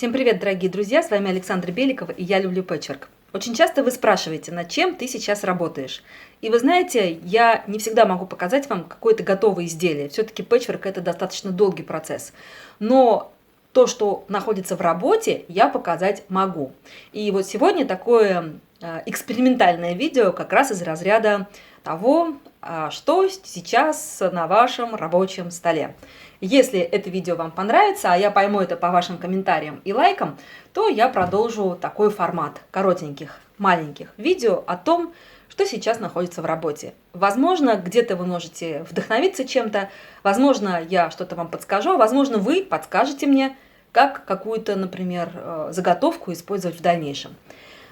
Всем привет, дорогие друзья, с вами Александра Беликова, и я люблю пэчворк. Очень часто вы спрашиваете, над чем ты сейчас работаешь. И вы знаете, я не всегда могу показать вам какое-то готовое изделие. Все-таки пэчворк – это достаточно долгий процесс. Но то, что находится в работе, я показать могу. И вот сегодня такое экспериментальное видео как раз из разряда того, что сейчас на вашем рабочем столе. Если это видео вам понравится, а я пойму это по вашим комментариям и лайкам, то я продолжу такой формат коротеньких, маленьких видео о том, что сейчас находится в работе. Возможно, где-то вы можете вдохновиться чем-то, возможно, я что-то вам подскажу, а возможно, вы подскажете мне, как какую-то, например, заготовку использовать в дальнейшем.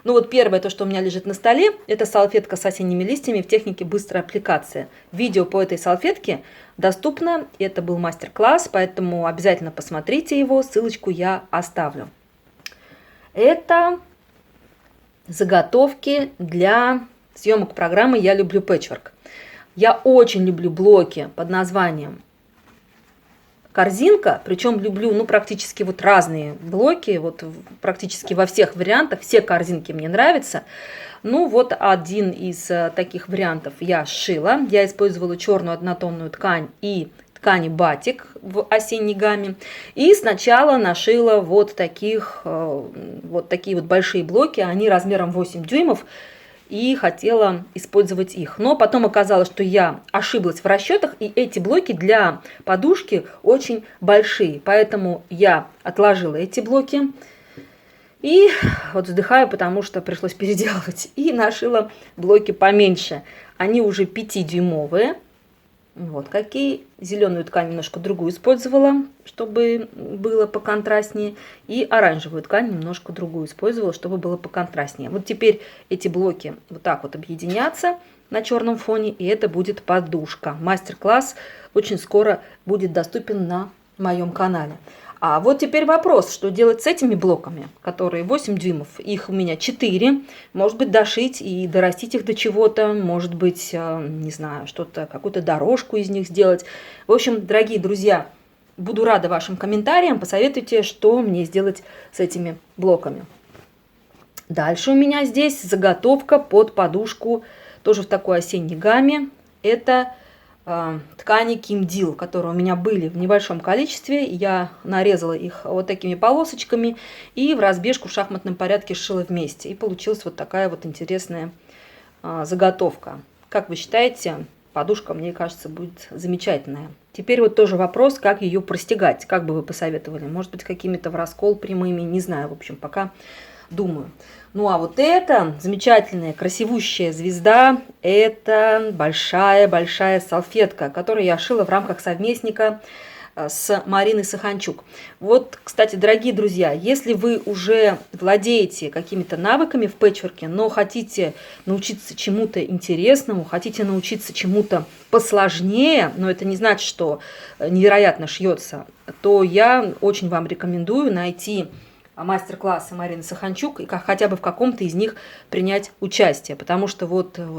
Ну вот первое, то, что у меня лежит на столе, это салфетка с осенними листьями в технике быстрой аппликации. Видео по этой салфетке доступно, это был мастер-класс, поэтому обязательно посмотрите его, ссылочку я оставлю. Это заготовки для съемок программы «Я люблю пэчворк». Я очень люблю блоки под названием корзинка, причем люблю практически разные блоки, практически во всех вариантах, все корзинки мне нравятся. Вот один из таких вариантов я сшила. Я использовала черную однотонную ткань и ткани батик в осенней гамме. И сначала нашила такие большие блоки, они размером 8 дюймов. И хотела использовать их. Но потом оказалось, что я ошиблась в расчетах, и эти блоки для подушки очень большие. Поэтому я отложила эти блоки. И вздыхаю, потому что пришлось переделывать. И нашила блоки поменьше. Они уже 5-дюймовые. Вот какие. Зеленую ткань немножко другую использовала, чтобы было поконтрастнее. И оранжевую ткань немножко другую использовала, чтобы было поконтрастнее. Вот теперь эти блоки так объединятся на черном фоне, и это будет подушка. Мастер-класс очень скоро будет доступен на моем канале. А вот теперь вопрос, что делать с этими блоками, которые 8 дюймов, их у меня 4, может быть, дошить и дорастить их до чего-то, может быть, не знаю, какую-то дорожку из них сделать. В общем, дорогие друзья, буду рада вашим комментариям, посоветуйте, что мне сделать с этими блоками. Дальше у меня здесь заготовка под подушку, тоже в такой осенней гамме, это ткани Кимдил, которые у меня были в небольшом количестве. Я нарезала их такими полосочками и в разбежку в шахматном порядке сшила вместе. И получилась такая интересная заготовка. Как вы считаете, подушка, мне кажется, будет замечательная. Теперь тоже вопрос, как ее простегать. Как бы вы посоветовали? Может быть, какими-то в раскол прямыми, не знаю. В общем, пока думаю. А эта замечательная, красивущая звезда, это большая-большая салфетка, которую я шила в рамках совместника с Мариной Саханчук. Кстати, дорогие друзья, если вы уже владеете какими-то навыками в пэчворке, но хотите научиться чему-то интересному, хотите научиться чему-то посложнее, но это не значит, что невероятно шьется, то я очень вам рекомендую найти мастер-классы Марины Саханчук и хотя бы в каком-то из них принять участие, потому что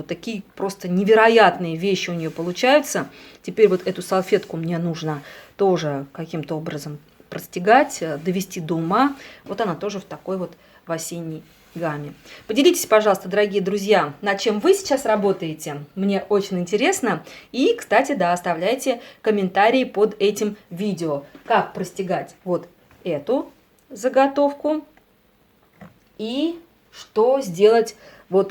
такие просто невероятные вещи у нее получаются. Теперь эту салфетку мне нужно тоже каким-то образом простегать, довести до ума. Она тоже в такой в осенней гамме. Поделитесь, пожалуйста, дорогие друзья, над чем вы сейчас работаете. Мне очень интересно. И, кстати, оставляйте комментарии под этим видео, как простегать эту заготовку и что сделать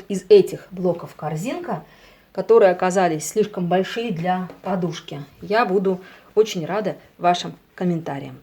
из этих блоков корзинка, которые оказались слишком большие для подушки. Я буду очень рада вашим комментариям.